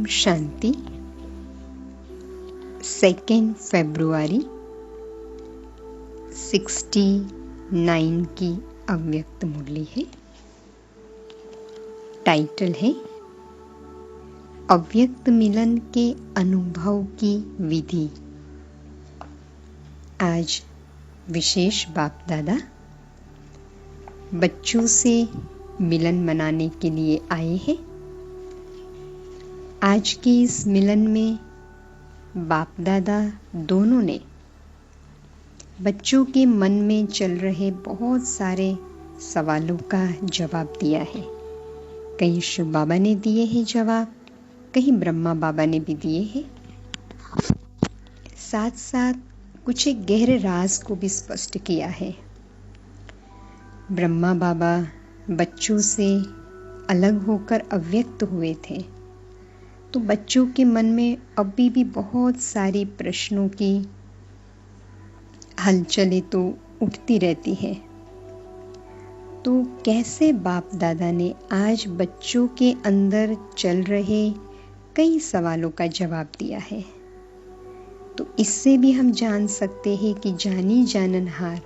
ओम शांति। 2 फरवरी 69 की अव्यक्त मुरली है। टाइटल है अव्यक्त मिलन के अनुभव की विधि। आज विशेष बाप दादा बच्चों से मिलन मनाने के लिए आए हैं। आज के इस मिलन में बाप दादा दोनों ने बच्चों के मन में चल रहे बहुत सारे सवालों का जवाब दिया है। कहीं शिव बाबा ने दिए हैं जवाब, कहीं ब्रह्मा बाबा ने भी दिए हैं। साथ साथ कुछ एक गहरे राज को भी स्पष्ट किया है। ब्रह्मा बाबा बच्चों से अलग होकर अव्यक्त हुए थे, तो बच्चों के मन में अभी भी बहुत सारी प्रश्नों की हलचलें तो उठती रहती है। तो कैसे बाप दादा ने आज बच्चों के अंदर चल रहे कई सवालों का जवाब दिया है, तो इससे भी हम जान सकते हैं कि जानी जाननहार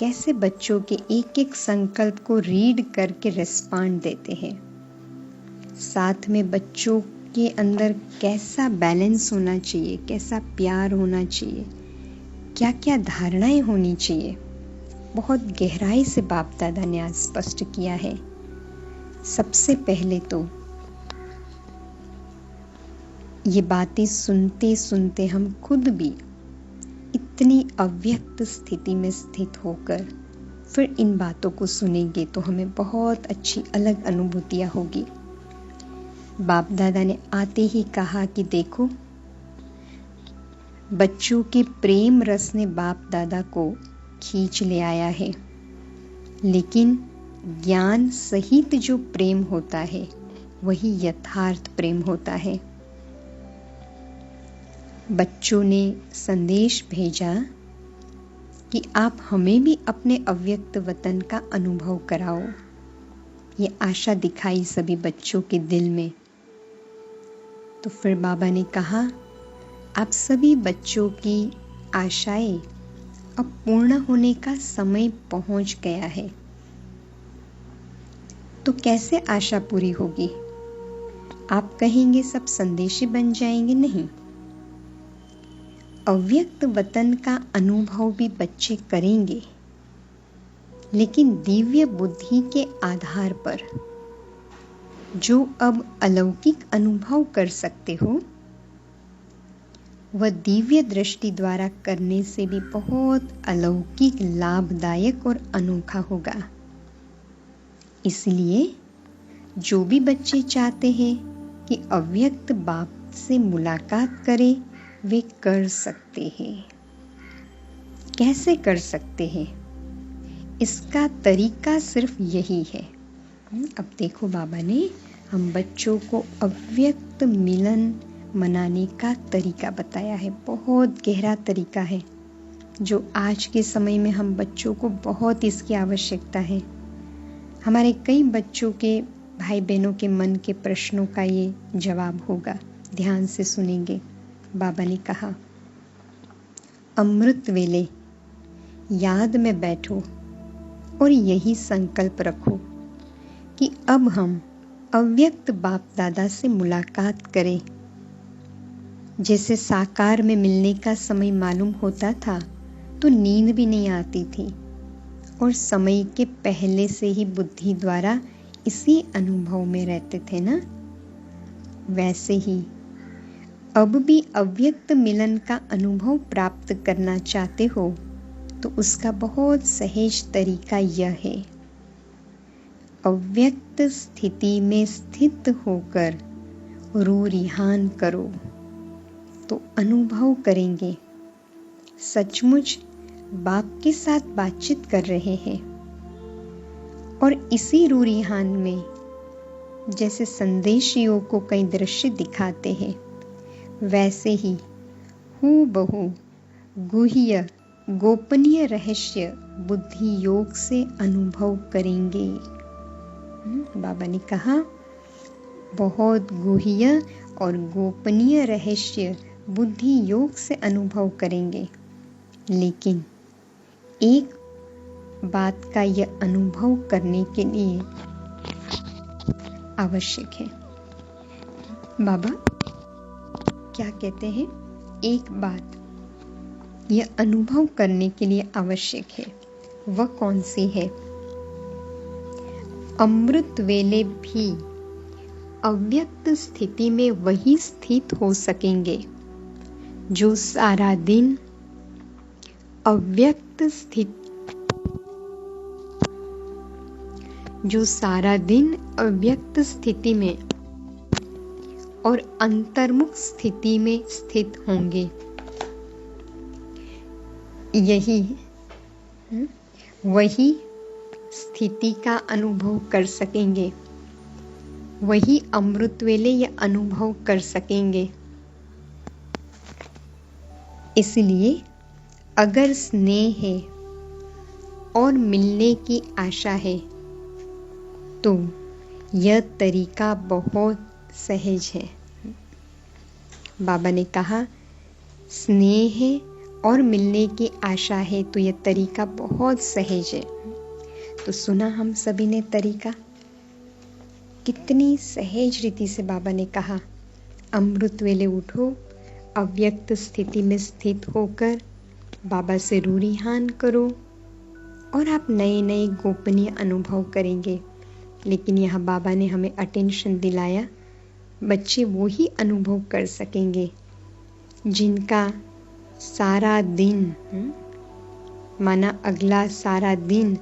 कैसे बच्चों के एक एक संकल्प को रीड करके रिस्पॉन्ड देते हैं। साथ में बच्चों के अंदर कैसा बैलेंस होना चाहिए, कैसा प्यार होना चाहिए, क्या क्या धारणाएं होनी चाहिए, बहुत गहराई से बाप दादा ने आज स्पष्ट किया है। सबसे पहले तो ये बातें सुनते सुनते हम खुद भी इतनी अव्यक्त स्थिति में स्थित होकर फिर इन बातों को सुनेंगे तो हमें बहुत अच्छी अलग अनुभूतियां होगी। बाप दादा ने आते ही कहा कि देखो, बच्चों के प्रेम रस ने बाप दादा को खींच ले आया है, लेकिन ज्ञान सहित जो प्रेम होता है वही यथार्थ प्रेम होता है। बच्चों ने संदेश भेजा कि आप हमें भी अपने अव्यक्त वतन का अनुभव कराओ। ये आशा दिखाई सभी बच्चों के दिल में। तो फिर बाबा ने कहा, आप सभी बच्चों की आशाएं अब पूर्ण होने का समय पहुंच गया है। तो कैसे आशा पूरी होगी? आप कहेंगे सब संदेशी बन जाएंगे? नहीं, अव्यक्त वतन का अनुभव भी बच्चे करेंगे, लेकिन दिव्य बुद्धि के आधार पर। जो अब अलौकिक अनुभव कर सकते हो, वह दिव्य दृष्टि द्वारा करने से भी बहुत अलौकिक, लाभदायक और अनोखा होगा। इसलिए जो भी बच्चे चाहते हैं कि अव्यक्त बाप से मुलाकात करें, वे कर सकते हैं। कैसे कर सकते हैं? इसका तरीका सिर्फ यही है। अब देखो, बाबा ने हम बच्चों को अव्यक्त मिलन मनाने का तरीका बताया है। बहुत गहरा तरीका है, जो आज के समय में हम बच्चों को बहुत इसकी आवश्यकता है। हमारे कई बच्चों के, भाई बहनों के मन के प्रश्नों का ये जवाब होगा। ध्यान से सुनेंगे। बाबा ने कहा, अमृत वेले याद में बैठो और यही संकल्प रखो कि अब हम अव्यक्त बाप दादा से मुलाकात करें। जैसे साकार में मिलने का समय मालूम होता था तो नींद भी नहीं आती थी, और समय के पहले से ही बुद्धि द्वारा इसी अनुभव में रहते थे ना। वैसे ही अब भी अव्यक्त मिलन का अनुभव प्राप्त करना चाहते हो तो उसका बहुत सहज तरीका यह है, अव्यक्त स्थिति में स्थित होकर रू रिहान करो तो अनुभव करेंगे सचमुच बाप के साथ बातचीत कर रहे हैं। और इसी रू रिहान में जैसे संदेशियों को कई दृश्य दिखाते हैं, वैसे ही हूबहू गुह्य गोपनीय रहस्य बुद्धि योग से अनुभव करेंगे। बाबा ने कहा, बहुत गुह्य और गोपनीय रहस्य बुद्धि योग से अनुभव करेंगे। लेकिन एक बात का यह अनुभव करने के लिए आवश्यक है। बाबा क्या कहते हैं? एक बात यह अनुभव करने के लिए आवश्यक है। वह कौन सी है? अमृत वेले भी अव्यक्त स्थिति में वही स्थित हो सकेंगे जो सारा दिन अव्यक्त स्थिति में और अंतर्मुख स्थिति में स्थित होंगे। वही स्थिति का अनुभव कर सकेंगे, वही अमृत वेले यह अनुभव कर सकेंगे। इसलिए अगर स्नेह है और मिलने की आशा है तो यह तरीका बहुत सहज है। बाबा ने कहा स्नेह है और मिलने की आशा है तो यह तरीका बहुत सहज है। तो सुना हम सभी ने तरीका, कितनी सहज रीति से बाबा ने कहा अमृत वेले उठो, अव्यक्त स्थिति में स्थित होकर बाबा से रूढ़िहान करो और आप नए नए गोपनीय अनुभव करेंगे। लेकिन यह बाबा ने हमें अटेंशन दिलाया, बच्चे वो ही अनुभव कर सकेंगे जिनका सारा दिन माना अगला सारा दिन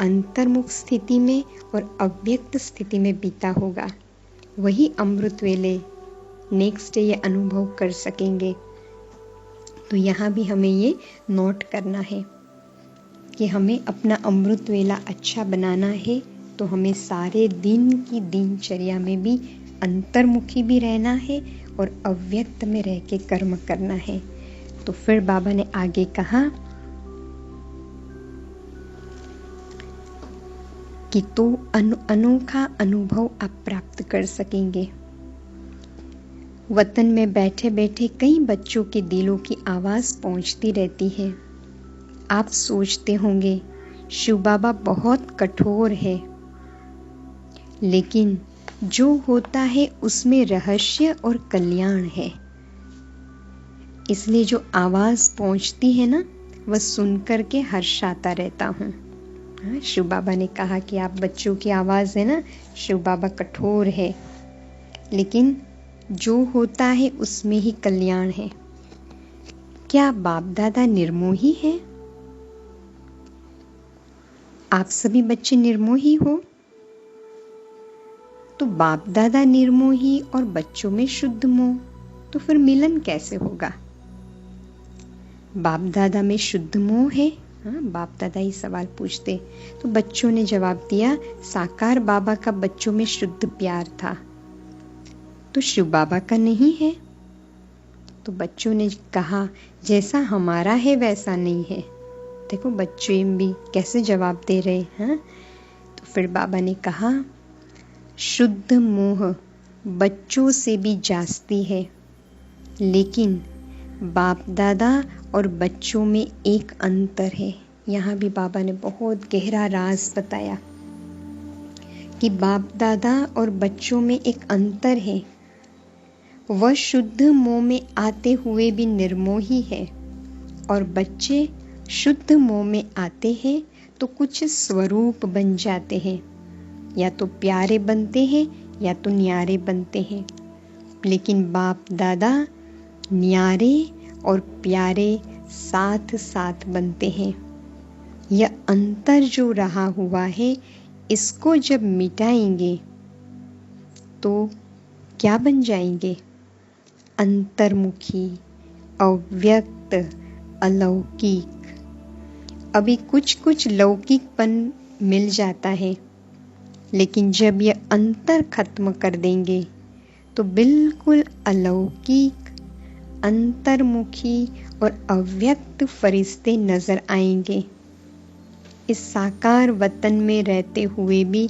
अंतर्मुख स्थिति में और अव्यक्त स्थिति में बीता होगा। वही अमृत वेले नेक्स्ट डे ये अनुभव कर सकेंगे। तो यहाँ भी हमें ये नोट करना है कि हमें अपना अमृत वेला अच्छा बनाना है तो हमें सारे दिन की दिनचर्या में भी अंतर्मुखी भी रहना है और अव्यक्त में रह के कर्म करना है। तो फिर बाबा ने आगे कहा कि तो अनोखा अनुभव आप प्राप्त कर सकेंगे। वतन में बैठे बैठे कई बच्चों के दिलों की आवाज पहुंचती रहती है। आप सोचते होंगे शिव बाबा बहुत कठोर है, लेकिन जो होता है उसमें रहस्य और कल्याण है। इसलिए जो आवाज पहुंचती है ना, वह सुनकर के हर्षाता रहता हूँ। शिव बाबा ने कहा कि आप बच्चों की आवाज है ना, शिव बाबा कठोर है, लेकिन जो होता है उसमें ही कल्याण है। क्या बाप दादा निर्मोही है? आप सभी बच्चे निर्मोही हो? तो बाप दादा निर्मोही और बच्चों में शुद्ध मोह, तो फिर मिलन कैसे होगा? बाप दादा में शुद्ध मोह है। हाँ, बाप दादा ही सवाल पूछते तो बच्चों ने जवाब दिया साकार बाबा का बच्चों में शुद्ध प्यार था, तो शिव बाबा का नहीं है। तो बच्चों ने कहा जैसा हमारा है वैसा नहीं है। देखो बच्चे भी कैसे जवाब दे रहे हैं। तो फिर बाबा ने कहा शुद्ध मोह बच्चों से भी जास्ती है, लेकिन बाप दादा और बच्चों में एक अंतर है। यहाँ भी बाबा ने बहुत गहरा राज बताया कि बाप दादा और बच्चों में एक अंतर है। वह शुद्ध मोह में आते हुए भी निर्मोही है और बच्चे शुद्ध मोह में आते हैं तो कुछ स्वरूप बन जाते हैं, या तो प्यारे बनते हैं या तो न्यारे बनते हैं। लेकिन बाप दादा न्यारे और प्यारे साथ साथ बनते हैं। यह अंतर जो रहा हुआ है, इसको जब मिटाएंगे तो क्या बन जाएंगे? अंतर्मुखी, अव्यक्त, अलौकिक। अभी कुछ कुछ लौकिकपन मिल जाता है, लेकिन जब यह अंतर खत्म कर देंगे तो बिल्कुल अलौकिक, अंतर्मुखी और अव्यक्त फरिश्ते नजर आएंगे। इस साकार वतन में रहते हुए भी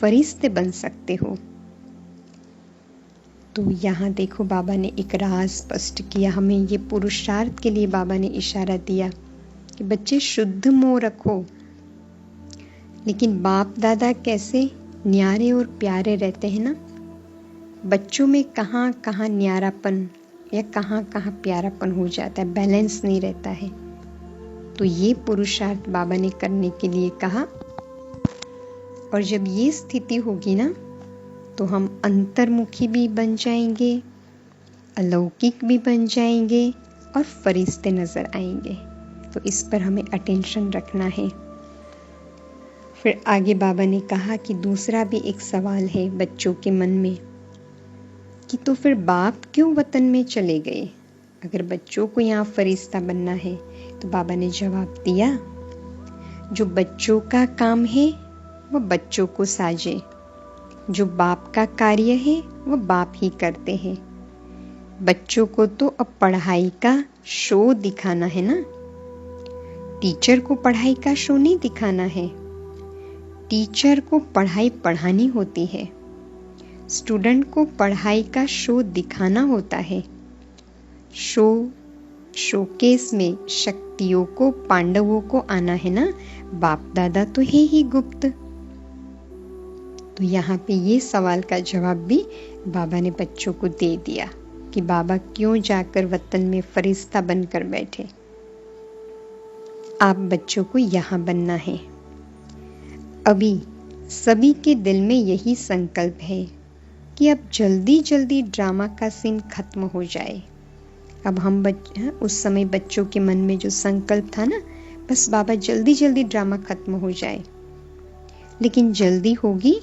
फरिश्ते बन सकते हो। तो यहाँ देखो बाबा ने एक राज स्पष्ट किया, हमें ये पुरुषार्थ के लिए बाबा ने इशारा दिया कि बच्चे शुद्ध मोह रखो। लेकिन बाप दादा कैसे न्यारे और प्यारे रहते हैं ना, बच्चों में कहाँ कहाँ न्यारापन या कहाँ कहाँ प्यारापन हो जाता है, बैलेंस नहीं रहता है। तो ये पुरुषार्थ बाबा ने करने के लिए कहा। और जब ये स्थिति होगी ना, तो हम अंतर्मुखी भी बन जाएंगे, अलौकिक भी बन जाएंगे और फरिश्ते नजर आएंगे। तो इस पर हमें अटेंशन रखना है। फिर आगे बाबा ने कहा कि दूसरा भी एक सवाल है बच्चों के मन में कि तो फिर बाप क्यों वतन में चले गए, अगर बच्चों को यहाँ फरिश्ता बनना है। तो बाबा ने जवाब दिया, जो बच्चों का काम है वह बच्चों को साजे, जो बाप का कार्य है वह बाप ही करते हैं। बच्चों को तो अब पढ़ाई का शो दिखाना है ना, टीचर को पढ़ाई का शो नहीं दिखाना है। टीचर को पढ़ाई पढ़ानी होती है, स्टूडेंट को पढ़ाई का शो दिखाना होता है। शोकेस में शक्तियों को, पांडवों को आना है ना, बाप दादा तो है ही गुप्त। तो यहाँ पे ये सवाल का जवाब भी बाबा ने बच्चों को दे दिया कि बाबा क्यों जाकर वतन में फरिश्ता बनकर बैठे। आप बच्चों को यहाँ बनना है। अभी सभी के दिल में यही संकल्प है कि अब जल्दी जल्दी ड्रामा का सीन खत्म हो जाए। अब हम उस समय बच्चों के मन में जो संकल्प था ना, बस बाबा जल्दी जल्दी ड्रामा खत्म हो जाए। लेकिन जल्दी होगी?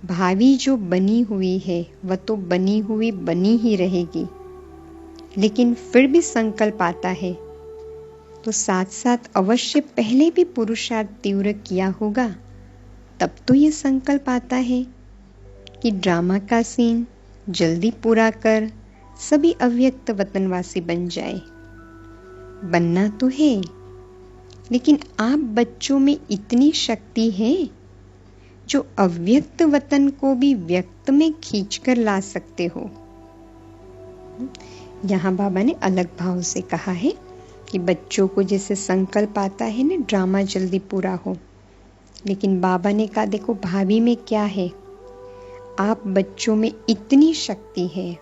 भावी जो बनी हुई है वह तो बनी हुई बनी ही रहेगी। लेकिन फिर भी संकल्प आता है तो साथ साथ अवश्य पहले भी पुरुषार्थ तीव्र किया होगा, तब तो ये संकल्प आता है कि ड्रामा का सीन जल्दी पूरा कर सभी अव्यक्त वतनवासी बन जाए। बनना तो है, लेकिन आप बच्चों में इतनी शक्ति है जो अव्यक्त वतन को भी व्यक्त में खींचकर ला सकते हो। यहाँ बाबा ने अलग भाव से कहा है कि बच्चों को जैसे संकल्प आता है ना ड्रामा जल्दी पूरा हो, लेकिन बाबा ने कहा देखो भाभी में क्या है, आप बच्चों में इतनी शक्ति है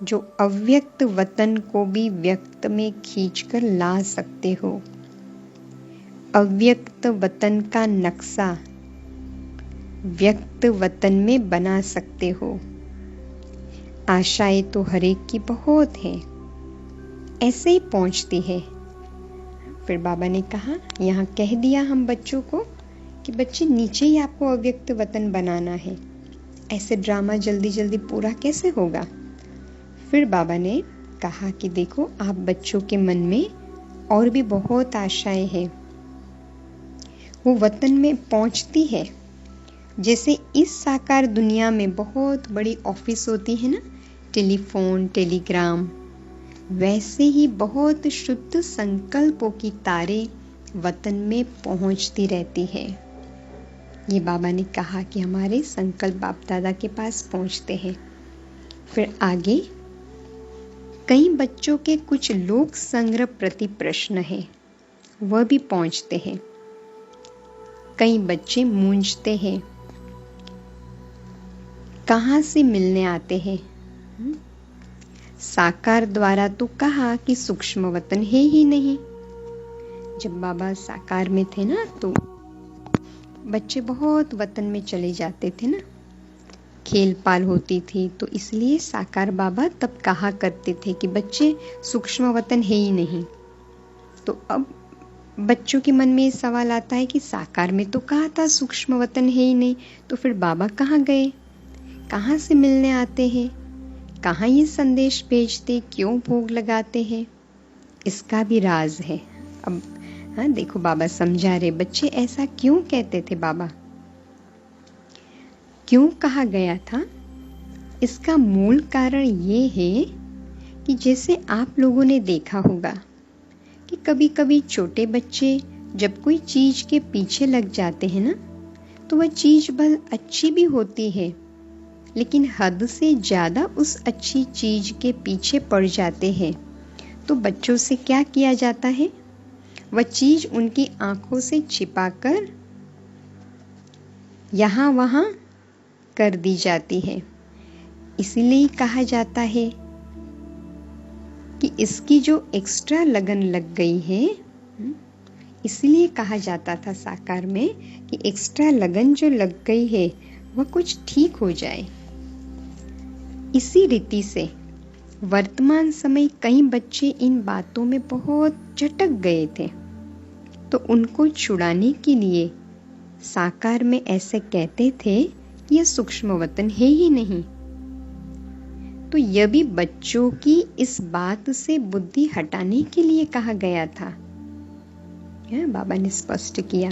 जो अव्यक्त वतन को भी व्यक्त में खींचकर ला सकते हो। अव्यक्त वतन का नक्शा व्यक्त वतन में बना सकते हो। आशाएं तो हर एक की बहुत है, ऐसे ही पहुंचती है। फिर बाबा ने कहा, यहाँ कह दिया हम बच्चों को कि बच्चे नीचे ही आपको अव्यक्त वतन बनाना है, ऐसे ड्रामा जल्दी जल्दी पूरा कैसे होगा। फिर बाबा ने कहा कि देखो आप बच्चों के मन में और भी बहुत आशाएं हैं, वो वतन में पहुंचती है। जैसे इस साकार दुनिया में बहुत बड़ी ऑफिस होती है ना, टेलीफोन, टेलीग्राम, वैसे ही बहुत शुद्ध संकल्पों की तारे वतन में पहुंचती रहती है। ये बाबा ने कहा कि हमारे संकल्प बाप दादा के पास पहुंचते हैं। फिर आगे कई बच्चों के कुछ लोक संग्रह प्रति प्रश्न है, वह भी पहुंचते हैं। कई बच्चे मूंझते हैं, कहाँ से मिलने आते हैं। साकार द्वारा तो कहा कि सूक्ष्म वतन है ही नहीं। जब बाबा साकार में थे ना, तो बच्चे बहुत वतन में चले जाते थे ना, खेल पाल होती थी, तो इसलिए साकार बाबा तब कहा करते थे कि बच्चे सूक्ष्म वतन है ही नहीं। तो अब बच्चों के मन में ये सवाल आता है कि साकार में तो कहा था सूक्ष्म वतन है ही नहीं, तो फिर बाबा कहाँ गए, कहाँ से मिलने आते हैं, कहाँ ये संदेश भेजते, क्यों भोग लगाते हैं, इसका भी राज है। अब हाँ देखो बाबा समझा रहे, बच्चे ऐसा क्यों कहते थे, बाबा क्यों कहा गया था। इसका मूल कारण ये है कि जैसे आप लोगों ने देखा होगा कि कभी कभी छोटे बच्चे जब कोई चीज के पीछे लग जाते हैं ना, तो वह चीज भले अच्छी भी होती है, लेकिन हद से ज़्यादा उस अच्छी चीज़ के पीछे पड़ जाते हैं तो बच्चों से क्या किया जाता है? वह चीज़ उनकी आंखों से छिपाकर यहाँ वहाँ कर दी जाती है। इसलिए कहा जाता है कि इसकी जो एक्स्ट्रा लगन लग गई है, इसलिए कहा जाता था साकार में कि एक्स्ट्रा लगन जो लग गई है वह कुछ ठीक हो जाए। इसी रीति से वर्तमान समय कई बच्चे इन बातों में बहुत चटक गए थे, तो उनको छुड़ाने के लिए साकार में ऐसे कहते थे यह सूक्ष्म वतन है ही नहीं। तो यह भी बच्चों की इस बात से बुद्धि हटाने के लिए कहा गया था। बाबा ने स्पष्ट किया,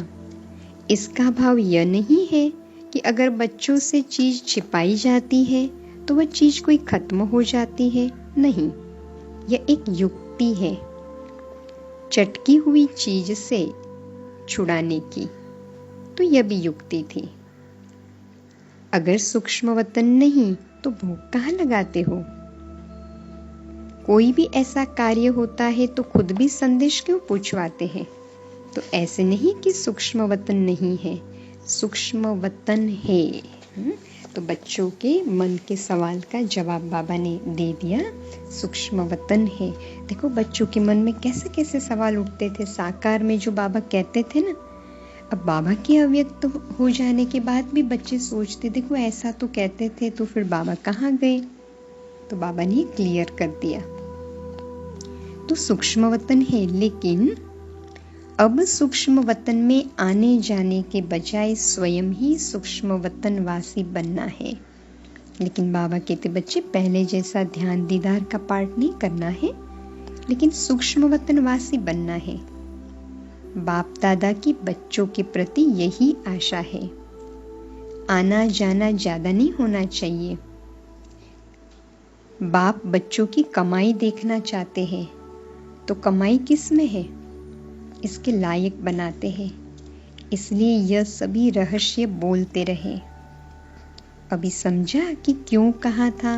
इसका भाव यह नहीं है कि अगर बच्चों से चीज छिपाई जाती है तो वह चीज कोई खत्म हो जाती है। नहीं, यह एक युक्ति है चटकी हुई चीज से छुड़ाने की। तो यह भी युक्ति थी। अगर सूक्ष्म वतन नहीं तो भूख कहाँ लगाते हो? कोई भी ऐसा कार्य होता है तो खुद भी संदेश क्यों पूछवाते हैं? तो ऐसे नहीं कि सूक्ष्म वतन नहीं है, सूक्ष्म वतन है। तो बच्चों के मन के सवाल का जवाब बाबा ने दे दिया, सूक्ष्म वतन है। देखो बच्चों के मन में कैसे कैसे सवाल उठते थे साकार में जो बाबा कहते थे ना। अब बाबा के अव्यक्त हो जाने के बाद भी बच्चे सोचते, देखो ऐसा तो कहते थे तो फिर बाबा कहाँ गए? तो बाबा ने क्लियर कर दिया। तो सूक्ष्म वतन है, लेकिन अब सूक्ष्म वतन में आने जाने के बजाय स्वयं ही सूक्ष्म वतन वासी बनना है। लेकिन बाबा कहते बच्चे पहले जैसा ध्यान दीदार का पाठ नहीं करना है, लेकिन सूक्ष्म वतन वासी बनना है। बाप दादा की बच्चों के प्रति यही आशा है। आना जाना ज्यादा नहीं होना चाहिए। बाप बच्चों की कमाई देखना चाहते हैं, तो कमाई किस में है इसके लायक बनाते हैं। इसलिए यह सभी रहस्य बोलते रहे। अभी समझा कि क्यों कहा था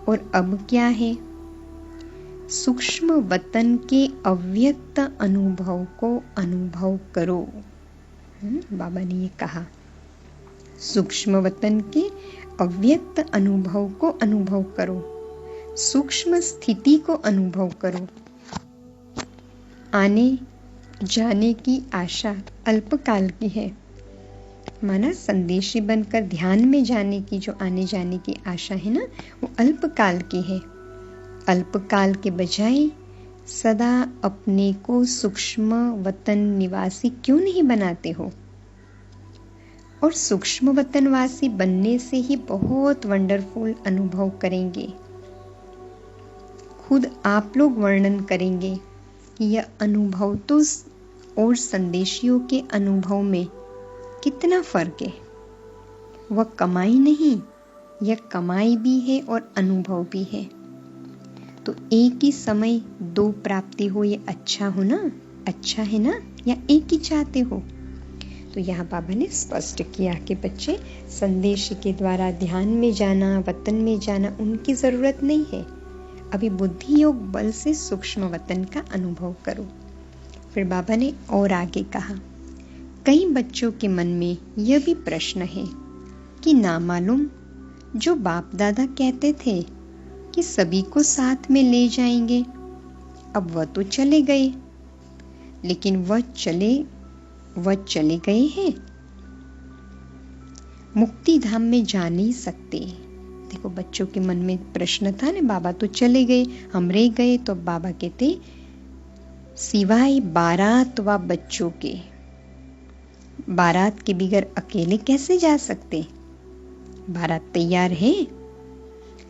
और अब क्या है? सूक्ष्म वतन के अव्यक्त अनुभव को अनुभव करो। बाबा ने ये कहा, सूक्ष्म वतन के अव्यक्त अनुभव को अनुभव करो, सूक्ष्म स्थिति को अनुभव करो। आने जाने की आशा अल्पकाल की है। माना संदेशी बनकर ध्यान में जाने की जो आने जाने की आशा है ना, वो अल्पकाल की है। अल्पकाल के बजाय सदा अपने को सूक्ष्म वतन निवासी क्यों नहीं बनाते हो? और सूक्ष्म वतनवासी बनने से ही बहुत वंडरफुल अनुभव करेंगे। खुद आप लोग वर्णन करेंगे कि यह अनुभव तो और संदेशियों के अनुभव में कितना फर्क है। वह कमाई नहीं, यह कमाई भी है और अनुभव भी है। तो एक ही समय दो प्राप्ति हो, ये अच्छा हो ना, अच्छा है ना, या एक ही चाहते हो? तो यहाँ बाबा ने स्पष्ट किया कि बच्चे संदेश के द्वारा ध्यान में जाना, वतन में जाना उनकी जरूरत नहीं है। अभी बुद्धि योग बल से सूक्ष्म वतन का अनुभव करो। फिर बाबा ने और आगे कहा, कई बच्चों के मन में यह भी प्रश्न है कि नामालूम जो बाप दादा कहते थे कि सभी को साथ में ले जाएंगे, अब वह तो चले गए, लेकिन वह चले गए हैं, मुक्ति धाम में जा नहीं सकते। देखो बच्चों के मन में प्रश्न था ना, बाबा तो चले गए, हम रह गए। तो बाबा कहते सिवाय बारात व बच्चों के, बारात के बगैर अकेले कैसे जा सकते? बारात तैयार है,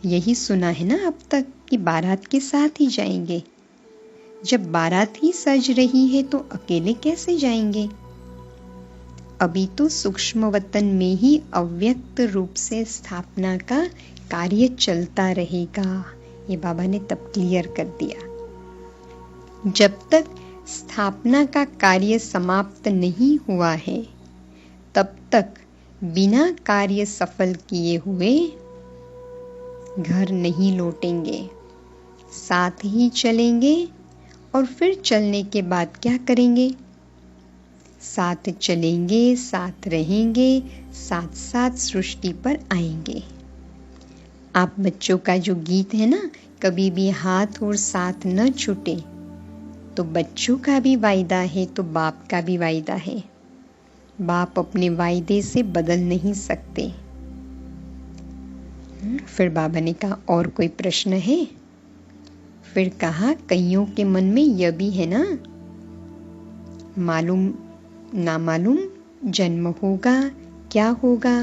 यही सुना है ना अब तक कि बारात के साथ ही जाएंगे। जब बारात ही सज रही है तो अकेले कैसे जाएंगे? अभी तो सूक्ष्म वतन में ही अव्यक्त रूप से स्थापना का कार्य चलता रहेगा। ये बाबा ने तब क्लियर कर दिया। जब तक स्थापना का कार्य समाप्त नहीं हुआ है, तब तक बिना कार्य सफल किए हुए घर नहीं लौटेंगे, साथ ही चलेंगे और फिर चलने के बाद क्या करेंगे? साथ चलेंगे, साथ रहेंगे, साथ साथ सृष्टि पर आएंगे। आप बच्चों का जो गीत है ना, कभी भी हाथ और साथ न छूटे, तो बच्चों का भी वायदा है तो बाप का भी वायदा है। बाप अपने वायदे से बदल नहीं सकते। फिर बाबा ने कहा, और कोई प्रश्न है? फिर कहा, कईयों के मन में यह भी है ना, मालूम ना मालूम जन्म होगा क्या होगा।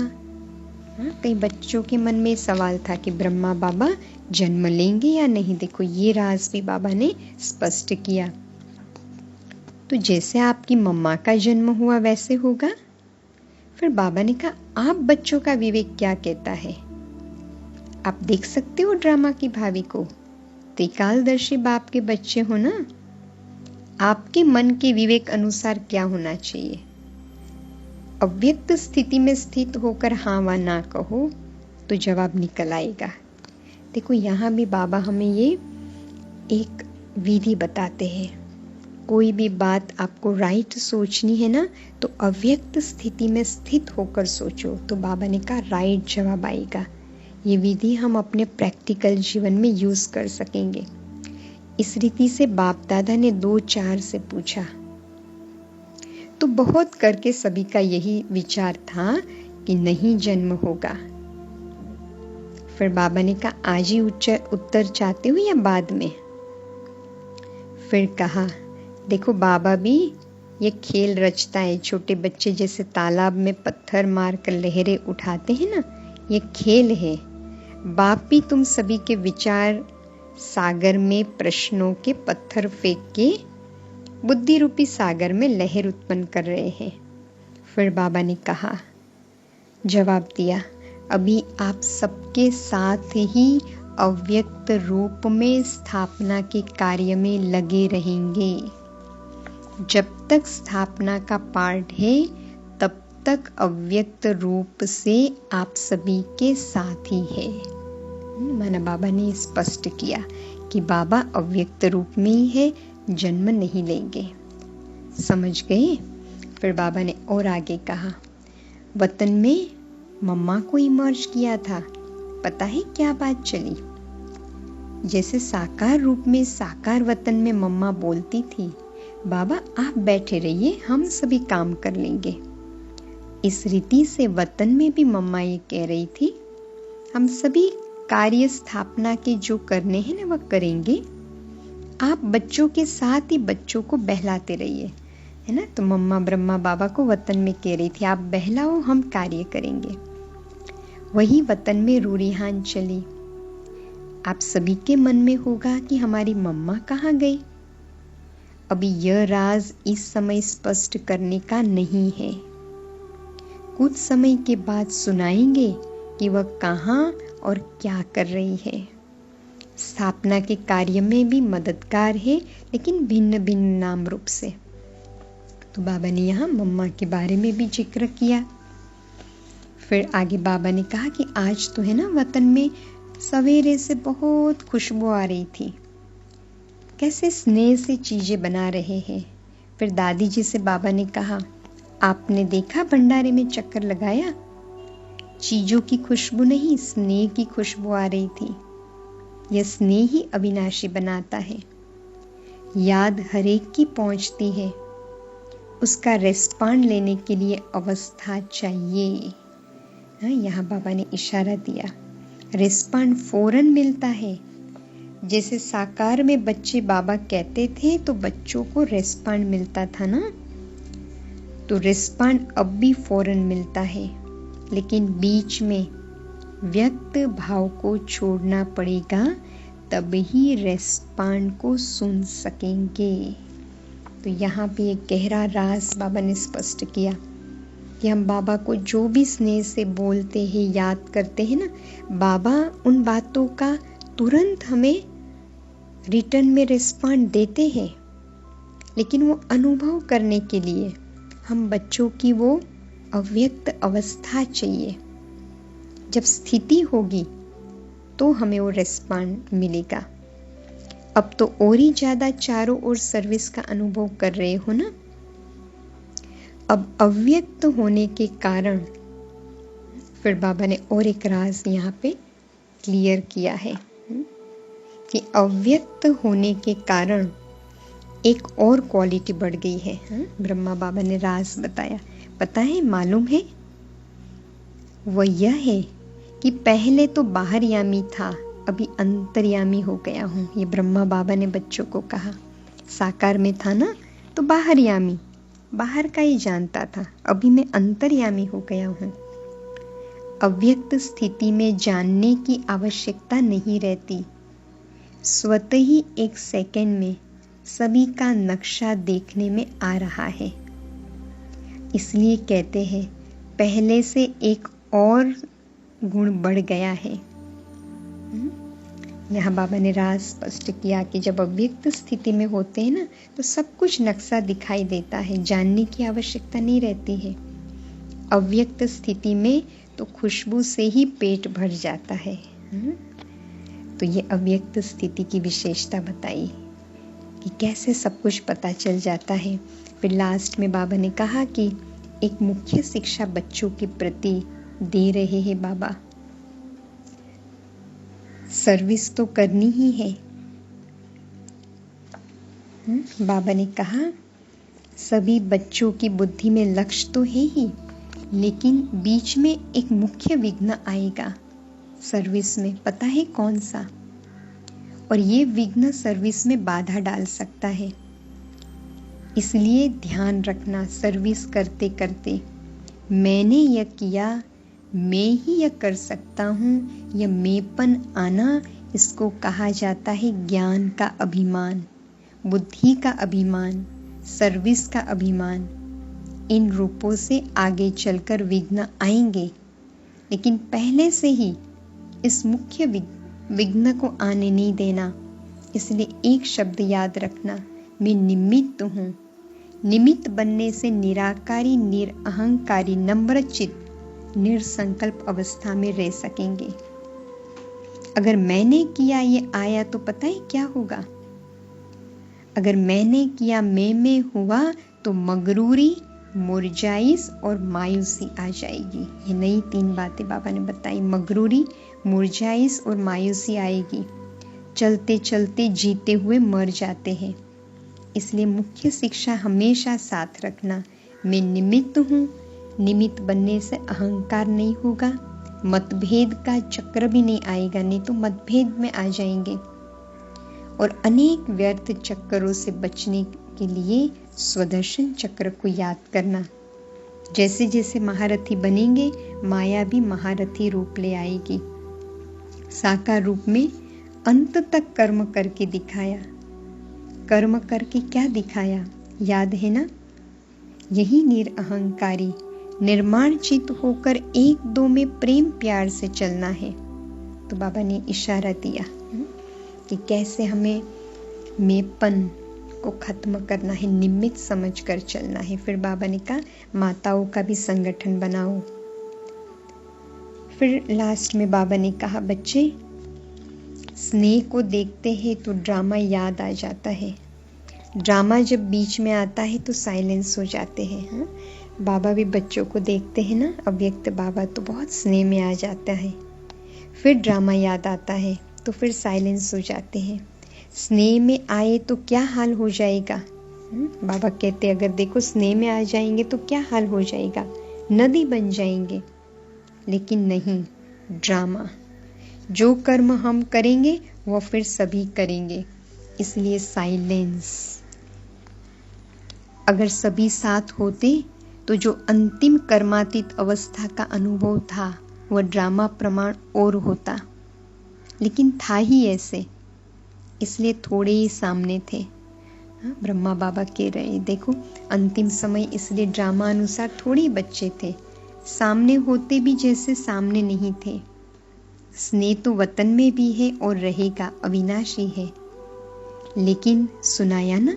कई बच्चों के मन में सवाल था कि ब्रह्मा बाबा जन्म लेंगे या नहीं। देखो, ये राज भी बाबा ने स्पष्ट किया। तो जैसे आपकी मम्मा का जन्म हुआ वैसे होगा। फिर बाबा ने कहा, आप बच्चों का विवेक क्या कहता है? आप देख सकते हो ड्रामा की भावी को, त्रिकालदर्शी बाप के बच्चे हो ना। आपके मन के विवेक अनुसार क्या होना चाहिए? अव्यक्त स्थिति में स्थित होकर हाँ व ना कहो तो जवाब निकल आएगा। देखो, यहाँ भी बाबा हमें ये एक विधि बताते हैं। कोई भी बात आपको राइट सोचनी है ना, तो अव्यक्त स्थिति में स्थित होकर सोचो, तो बाबा ने कहा राइट जवाब आएगा। ये विधि हम अपने प्रैक्टिकल जीवन में यूज कर सकेंगे। इस रीति से बाप दादा ने 2-4 से पूछा, तो बहुत करके सभी का यही विचार था कि नहीं जन्म होगा। फिर बाबा ने कहा, आज ही उत्तर चाहते हो या बाद में? फिर कहा, देखो बाबा भी ये खेल रचता है। छोटे बच्चे जैसे तालाब में पत्थर मारकर लहरें उठाते हैं ना, ये खेल है। बाप भी तुम सभी के विचार सागर में प्रश्नों के पत्थर फेंक के बुद्धि रूपी सागर में लहर उत्पन्न कर रहे हैं। फिर बाबा ने कहा, जवाब दिया, अभी आप सबके साथ ही अव्यक्त रूप में स्थापना के कार्य में लगे रहेंगे। जब तक स्थापना का पार्ट है तब तक अव्यक्त रूप से आप सभी के साथ ही है। माना बाबा ने स्पष्ट किया कि बाबा अव्यक्त रूप में ही है, जन्म नहीं लेंगे। समझ गए? फिर बाबा ने और आगे कहा, वतन में मम्मा को इमर्ज किया था। पता है क्या बात चली? जैसे साकार रूप में साकार वतन में मम्मा बोलती थी, बाबा आप बैठे रहिए, हम सभी काम कर लेंगे। इस रीति से वतन में भी मम्मा ये कह रही थी, हम सभी कार्य स्थापना के जो करने हैं ना वह करेंगे। आप बच्चों के साथ ही बच्चों को बहलाते रहिए, है ना। तो मम्मा ब्रह्मा बाबा को वतन में कह रही थी, आप बहलाओ, हम कार्य करेंगे। वही वतन में रूरिहान चली। आप सभी के मन में होगा कि हमारी मम्मा कहाँ गई। अभी यह राज इस समय स्पष्ट करने का नहीं है। कुछ समय के बाद सुनाएंगे कि वह कहाँ और क्या कर रही है। स्थापना के कार्य में भी मददगार है, लेकिन भिन्न भिन्न नाम रूप से। तो बाबा ने यहाँ मम्मा के बारे में भी जिक्र किया। फिर आगे बाबा ने कहा कि आज तो है ना वतन में सवेरे से बहुत खुशबू आ रही थी, कैसे स्नेह से चीजें बना रहे हैं। फिर दादी जी से बाबा ने कहा, आपने देखा भंडारे में चक्कर लगाया? चीजों की खुशबू नहीं, स्नेह की खुशबू आ रही थी। यह स्नेह ही अविनाशी बनाता है। याद हरेक की पहुंचती है, उसका रेस्पॉन्ड लेने के लिए अवस्था चाहिए। यहाँ बाबा ने इशारा दिया, रेस्पॉन्ड फौरन मिलता है। जैसे साकार में बच्चे बाबा कहते थे तो बच्चों को रेस्पॉन्ड मिलता था ना, तो रेस्पॉन्ड अब भी फौरन मिलता है, लेकिन बीच में व्यक्त भाव को छोड़ना पड़ेगा, तब ही रेस्पॉन्ड को सुन सकेंगे। तो यहाँ पे एक गहरा राज बाबा ने स्पष्ट किया कि हम बाबा को जो भी स्नेह से बोलते हैं, याद करते हैं ना, बाबा उन बातों का तुरंत हमें रिटर्न में रिस्पॉन्ड देते हैं। लेकिन वो अनुभव करने के लिए हम बच्चों की वो अव्यक्त अवस्था चाहिए। जब स्थिति होगी तो हमें वो रिस्पॉन्ड मिलेगा। अब तो और ही ज़्यादा चारों ओर सर्विस का अनुभव कर रहे हो ना। अब अव्यक्त होने के कारण, फिर बाबा ने और एक राज यहाँ पे क्लियर किया है कि अव्यक्त होने के कारण एक और क्वालिटी बढ़ गई है। ब्रह्मा बाबा ने राज बताया। पता है, मालूम है? वह यह है कि पहले तो बाहरयामी था, अभी अंतर्यामी हो गया हूँ। ये ब्रह्मा बाबा ने बच्चों को कहा। साकार में था ना तो बाहरयामी, बाहर का ही जानता था, अभी मैं अंतर्यामी हो गया हूँ। अव्यक्त स्थिति में जानने की आवश्यकता नहीं रहती। स्वतः ही एक सेकंड में सभी का नक्शा देखने में आ रहा है। इसलिए कहते हैं पहले से एक और गुण बढ़ गया है। यहाँ बाबा ने राज स्पष्ट किया कि जब अव्यक्त स्थिति में होते हैं ना तो सब कुछ नक्शा दिखाई देता है, जानने की आवश्यकता नहीं रहती है। अव्यक्त स्थिति में तो खुशबू से ही पेट भर जाता है। तो ये अव्यक्त स्थिति की विशेषता बताई कि कैसे सब कुछ पता चल जाता है। फिर लास्ट में बाबा ने कहा कि एक मुख्य शिक्षा बच्चों के प्रति दे रहे हैं बाबा। सर्विस तो करनी ही है। बाबा ने कहा सभी बच्चों की बुद्धि में लक्ष्य तो है ही, लेकिन बीच में एक मुख्य विघ्न आएगा सर्विस में। पता है कौन सा? और ये विघ्न सर्विस में बाधा डाल सकता है। इसलिए ध्यान रखना, सर्विस करते करते मैंने यह किया, मैं ही यह कर सकता हूँ, यह मेंपन आना, इसको कहा जाता है ज्ञान का अभिमान, बुद्धि का अभिमान, सर्विस का अभिमान। इन रूपों से आगे चलकर विघ्न आएंगे, लेकिन पहले से ही इस मुख्य विघ्न को आने नहीं देना। इसलिए एक शब्द याद रखना, मैं निमित्त हूँ। निमित्त बनने से निराकारी, निरअहंकारी, नम्रचित्त, निरसंकल्प अवस्था में रह सकेंगे। अगर मैंने किया ये आया तो पता है क्या होगा? अगर मैंने किया मैं में हुआ तो मगरूरी, मुरझाइश और मायूसी आ जाएगी। ये नई 3 बातें बाबा ने बताई। मगरूरी, मुरझाइश और मायूसी आएगी। चलते चलते जीते हुए मर जाते हैं। इसलिए मुख्य शिक्षा हमेशा साथ रखना, मैं निमित्त हूँ। निमित्त बनने से अहंकार नहीं होगा, मतभेद का चक्र भी नहीं आएगा, नहीं तो मतभेद में आ जाएंगे। और अनेक व्यर्थ चक्करों से बचने के लिए स्वदर्शन चक्र को याद करना। जैसे जैसे महारथी बनेंगे, माया भी महारथी रूप ले आएगी। साकार रूप में अंत तक कर्म करके दिखाया। कर्म करके क्या दिखाया? याद है ना? यही निरअहंकारी, निर्माण चित्त होकर एक दो में प्रेम प्यार से चलना है। तो बाबा ने इशारा दिया कि कैसे हमें मेपन को खत्म करना है, निमित्त समझकर चलना है। फिर बाबा ने कहा माताओं का भी संगठन बनाओ। फिर लास्ट में बाबा ने कहा बच्चे, स्नेह को देखते हैं तो ड्रामा याद आ जाता है। ड्रामा जब बीच में आता है तो साइलेंस हो जाते हैं। बाबा भी बच्चों को देखते हैं ना, अव्यक्त बाबा, तो बहुत स्नेह में आ जाता है। फिर ड्रामा याद आता है तो फिर साइलेंस हो जाते हैं। स्नेह में आए तो क्या हाल हो जाएगा? बाबा कहते अगर देखो स्नेह में आ जाएंगे तो क्या हाल हो जाएगा? नदी बन जाएंगे। लेकिन नहीं, ड्रामा, जो कर्म हम करेंगे वो फिर सभी करेंगे। इसलिए साइलेंस। अगर सभी साथ होते तो जो अंतिम कर्मातीत अवस्था का अनुभव था वह ड्रामा प्रमाण और होता, लेकिन था ही ऐसे, इसलिए थोड़े ही सामने थे। ब्रह्मा बाबा कह रहे देखो अंतिम समय, इसलिए ड्रामा अनुसार थोड़े ही बच्चे थे, सामने होते भी जैसे सामने नहीं थे। स्नेह तो वतन में भी है और रहेगा, अविनाशी है। लेकिन सुनाया ना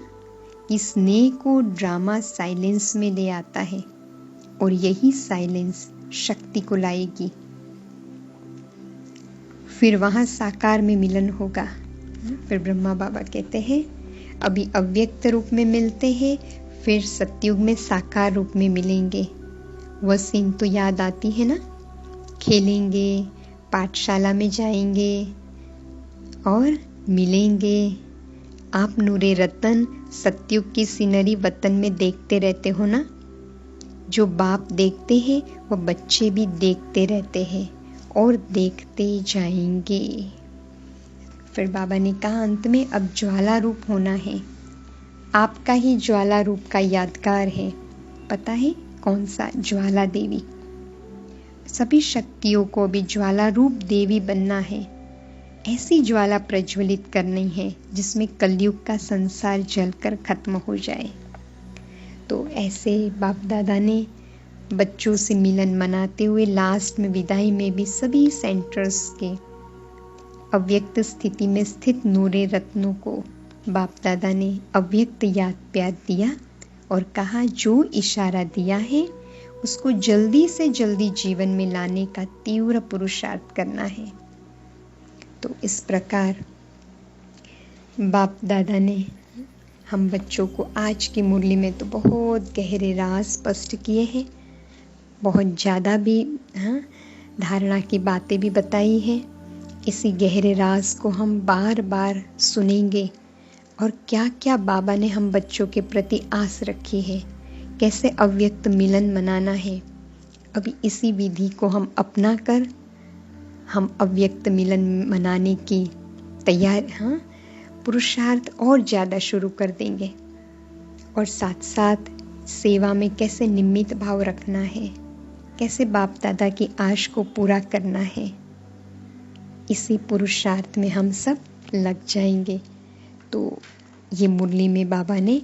कि स्नेह को ड्रामा साइलेंस में ले आता है और यही साइलेंस शक्ति को लाएगी। फिर वहाँ साकार में मिलन होगा। फिर ब्रह्मा बाबा कहते हैं अभी अव्यक्त रूप में मिलते हैं, फिर सतयुग में साकार रूप में मिलेंगे। वह सीन तो याद आती है ना, खेलेंगे, पाठशाला में जाएंगे और मिलेंगे। आप नूरे रतन सतयुग की सीनरी वतन में देखते रहते हो ना। जो बाप देखते हैं वह बच्चे भी देखते रहते हैं और देखते जाएंगे। फिर बाबा ने कहा अंत में अब ज्वाला रूप होना है। आपका ही ज्वाला रूप का यादगार है, पता है कौन सा? ज्वाला देवी। सभी शक्तियों को भी ज्वाला रूप देवी बनना है। ऐसी ज्वाला प्रज्वलित करनी है जिसमें कलयुग का संसार जलकर खत्म हो जाए। तो ऐसे बाप दादा ने बच्चों से मिलन मनाते हुए लास्ट में विदाई में भी सभी सेंटर्स के अव्यक्त स्थिति में स्थित नूरे रत्नों को बाप दादा ने अव्यक्त याद प्यार दिया और कहा जो इशारा दिया है उसको जल्दी से जल्दी जीवन में लाने का तीव्र पुरुषार्थ करना है। तो इस प्रकार बाप दादा ने हम बच्चों को आज की मुरली में तो बहुत गहरे राज स्पष्ट किए हैं, बहुत ज़्यादा भी धारणा की बातें भी बताई है। इसी गहरे राज को हम बार बार सुनेंगे और क्या क्या बाबा ने हम बच्चों के प्रति आस रखी है, कैसे अव्यक्त मिलन मनाना है। अभी इसी विधि को हम अपना कर हम अव्यक्त मिलन मनाने की तैयार पुरुषार्थ और ज़्यादा शुरू कर देंगे। और साथ साथ सेवा में कैसे निमित्त भाव रखना है, कैसे बाप दादा की आश को पूरा करना है, इसी पुरुषार्थ में हम सब लग जाएंगे। तो ये मुरली में बाबा ने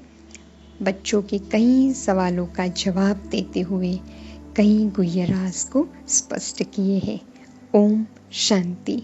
बच्चों के कई सवालों का जवाब देते हुए कई गुह्य राज को स्पष्ट किए हैं। ओम शांति।